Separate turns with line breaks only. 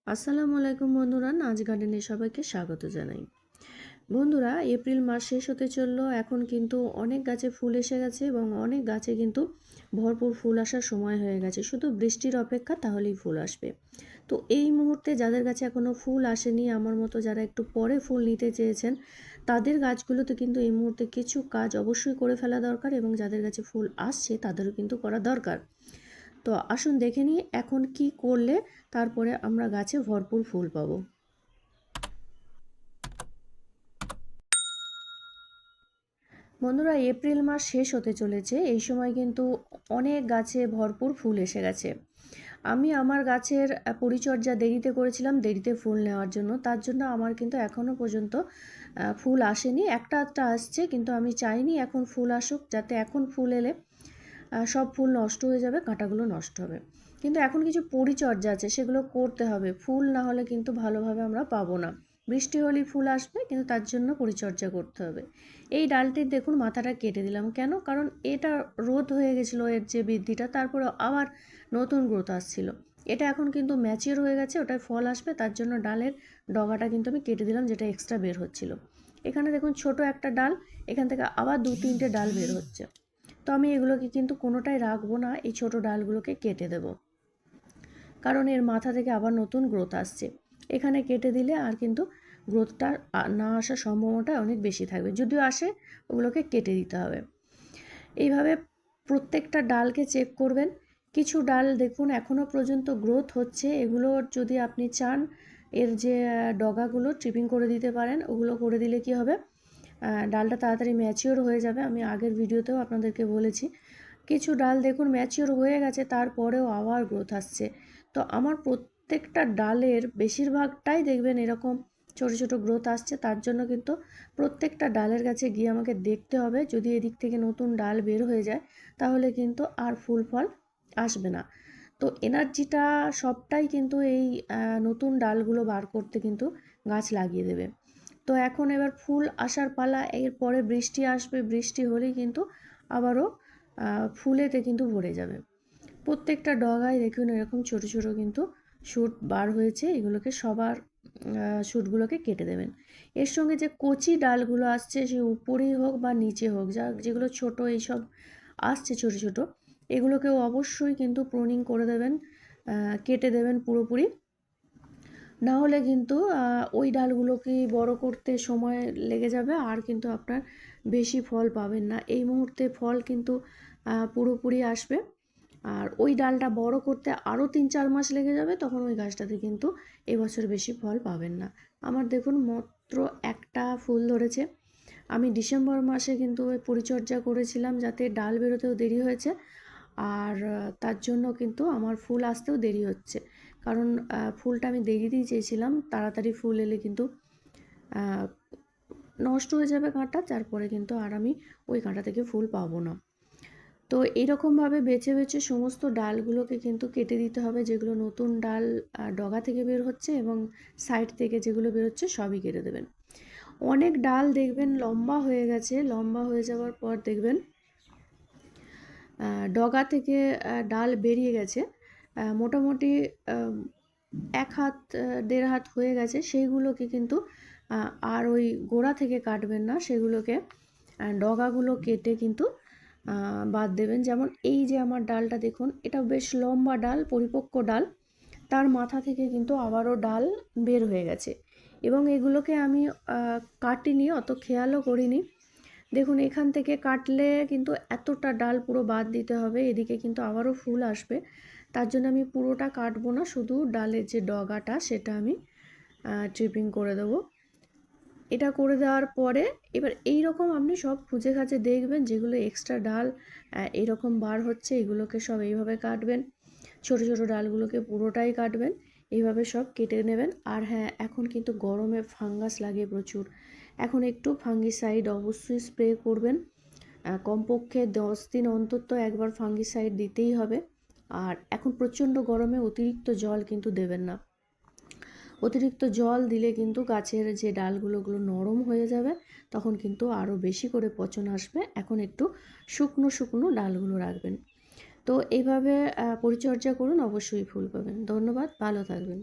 আসসালামু আলাইকুম বন্ধুরা, নাচ গার্ডেনে সবাইকে স্বাগত জানাই। বন্ধুরা, এপ্রিল মাস শেষ হতে চললো। এখন কিন্তু অনেক গাছে ফুল এসে গেছে এবং অনেক গাছে কিন্তু ভরপুর ফুল আসার সময় হয়ে গেছে। শুধু বৃষ্টির অপেক্ষা, তাহলেই ফুল আসবে। তো এই মুহূর্তে যাদের কাছে এখনও ফুল আসেনি, আমার মতো যারা একটু পরে ফুল নিতে চেয়েছেন, তাদের গাছগুলোতে কিন্তু এই মুহূর্তে কিছু কাজ অবশ্যই করে ফেলা দরকার এবং যাদের কাছে ফুল আসছে তাদেরও কিন্তু করা দরকার। তো আসুন দেখে নিই এখন কি করলে তারপরে আমরা গাছে ভরপুর ফুল পাবো। বন্ধুরা, এপ্রিল মাস শেষ হতে চলেছে। এই সময় কিন্তু অনেক গাছে ভরপুর ফুল এসে গেছে। আমি আমার গাছের পরিচর্যা দেরিতে করেছিলাম, দেরিতে ফুল নেওয়ার জন্য। তার জন্য আমার কিন্তু এখনও পর্যন্ত ফুল আসেনি। একটা আধটা আসছে, কিন্তু আমি চাইনি এখন ফুল আসুক, যাতে এখন ফুল এলে সব ফুল নষ্ট হয়ে যাবে, কাঁটাগুলো নষ্ট হবে। কিন্তু এখন কিছু পরিচর্যা আছে, সেগুলো করতে হবে। ফুল না হলে কিন্তু ভালোভাবে আমরা পাবো না। বৃষ্টি হলেই ফুল আসবে, কিন্তু তার জন্য পরিচর্যা করতে হবে। এই ডালটির দেখুন মাথাটা কেটে দিলাম কেন? কারণ এটা রোদ হয়ে গেছিলো, এর যে বৃদ্ধিটা, তারপরে আবার নতুন গ্রোথ আসছিল। এটা এখন কিন্তু ম্যাচিওর হয়ে গেছে, ওটায় ফল আসবে। তার জন্য ডালের ডগাটা কিন্তু আমি কেটে দিলাম, যেটা এক্সট্রা বের হচ্ছিল। এখানে দেখুন ছোট একটা ডাল, এখান থেকে আবার 2-3টে ডাল বের হচ্ছে। তো আমি এগুলোকে কিন্তু কোনোটাই রাখবো না, এই ছোট ডালগুলোকে কেটে দেব, কারণ এর মাথা থেকে আবার নতুন গ্রোথ আসছে। এখানে কেটে দিলে আর কিন্তু গ্রোথটা না আসার সম্ভাবনাটা অনেক বেশি থাকবে। যদিও আসে, ওগুলোকে কেটে দিতে হবে। এইভাবে প্রত্যেকটা ডালকে চেক করবেন। কিছু ডাল দেখুন এখনও পর্যন্ত গ্রোথ হচ্ছে, এগুলো যদি আপনি চান এর যে ডগাগুলো ট্রিপিং করে দিতে পারেন। ওগুলো করে দিলে কি হবে, ডালটা তাড়াতাড়ি ম্যাচিওর হয়ে যাবে। আমি আগের ভিডিওতেও আপনাদেরকে বলেছি। কিছু ডাল দেখুন ম্যাচিওর হয়ে গেছে, তারপরেও আবার গ্রোথ আসছে। তো আমার প্রত্যেকটা ডালের বেশিরভাগটাই দেখবেন এরকম ছোটো ছোটো গ্রোথ আসছে। তার জন্য কিন্তু প্রত্যেকটা ডালের কাছে গিয়ে আমাকে দেখতে হবে, যদি এদিক থেকে নতুন ডাল বের হয়ে যায় তাহলে কিন্তু আর ফুল ফল আসবে না। তো এনার্জিটা সবটাই কিন্তু এই নতুন ডালগুলো বার করতে কিন্তু গাছ লাগিয়ে দেবে। তো এখন এবার ফুল আসার পালা। এরপরে বৃষ্টি আসবে, বৃষ্টি হলেই কিন্তু আবারও ফুলেতে কিন্তু ভরে যাবে। প্রত্যেকটা ডগায় দেখুন এরকম ছোট ছোট কিন্তু শুট বার হয়েছে। এগুলোকে সবার শুটগুলোকে কেটে দেবেন। এর সঙ্গে যে কচি ডালগুলো আসছে, সে উপরেই হোক বা নিচে হোক, যেগুলো ছোট এইসব আসছে ছোট ছোট, এগুলোকেও অবশ্যই কিন্তু প্রুনিং করে দেবেন, কেটে দেবেন পুরোপুরি। না হলে কিন্তু ওই ডালগুলোকে বড় করতে সময় লেগে যাবে, আর কিন্তু আপনার বেশি ফল পাবেন না। এই মুহূর্তে ফল কিন্তু পুরোপুরি আসবে, আর ওই ডালটা বড় করতে আরও 3-4 মাস লেগে যাবে। তখন ওই গাছটাতে কিন্তু এবছর বেশি ফল পাবেন না। আমার দেখুন মাত্র একটা ফুল ধরেছে। আমি ডিসেম্বর মাসে কিন্তু ওই পরিচর্যা করেছিলাম, যাতে ডাল বেরোতেও দেরি হয়েছে, আর তার জন্য কিন্তু আমার ফুল আসতেও দেরি হচ্ছে। কারণ ফুলটা আমি দেরিতেই চেয়েছিলাম, তাড়াতাড়ি ফুল এলে কিন্তু নষ্ট হয়ে যাবে কাঁটা, তারপরে কিন্তু আর আমি ওই কাঁটা থেকে ফুল পাবো না। তো এইরকমভাবে বেছে বেছে সমস্ত ডালগুলোকে কিন্তু কেটে দিতে হবে। যেগুলো নতুন ডাল ডগা থেকে বের হচ্ছে এবং সাইড থেকে যেগুলো বেরোচ্ছে সবই কেটে দেবেন। অনেক ডাল দেখবেন লম্বা হয়ে গেছে, লম্বা হয়ে যাওয়ার পর দেখবেন ডগা থেকে ডাল বেরিয়ে গেছে, মোটামুটি 1 হাত 1.5 হাত হয়ে গেছে। সেইগুলোকে কিন্তু আর ওই গোড়া থেকে কাটবেন না, সেগুলোকে ডগাগুলো কেটে কিন্তু বাদ দেবেন। যেমন এই যে আমার ডালটা দেখুন, এটা বেশ লম্বা ডাল, পরিপক্ক ডাল, তার মাথা থেকে কিন্তু আবারও ডাল বের হয়ে গেছে এবং এগুলোকে আমি কাটিনি, অত খেয়ালও করিনি। দেখুন এখান থেকে কাটলে কিন্তু এতটা ডাল পুরো বাদ দিতে হবে, এদিকে কিন্তু আবারও ফুল আসবে। তার জন্য আমি পুরোটা কাটবো না, শুধু ডালের যে ডগাটা সেটা আমি ট্রিপিং করে দেবো। এটা করে দেওয়ার পরে এবার এই রকম আপনি সব খুঁজে খাঁজে দেখবেন, যেগুলো এক্সট্রা ডাল এরকম বার হচ্ছে, এগুলোকে সব এইভাবে কাটবেন। ছোট ছোট ডালগুলোকে পুরোটাই কাটবেন, এইভাবে সব কেটে নেবেন। আর হ্যাঁ, এখন কিন্তু গরমে ফাঙ্গাস লাগে প্রচুর। এখন একটু ফাঙ্গিসাইড অবশ্যই স্প্রে করবেন। কমপক্ষে 10 দিন অন্তত একবার ফাঙ্গিসাইড দিতেই হবে। আর এখন প্রচণ্ড গরমে অতিরিক্ত জল কিন্তু দেবেন না। অতিরিক্ত জল দিলে কিন্তু গাছের যে ডালগুলো নরম হয়ে যাবে, তখন কিন্তু আরও বেশি করে পচন আসবে। এখন একটু শুকনো শুকনো ডালগুলো রাখবেন। তো এইভাবে পরিচর্যা করুন, অবশ্যই ফুল পাবেন। ধন্যবাদ, ভালো থাকবেন।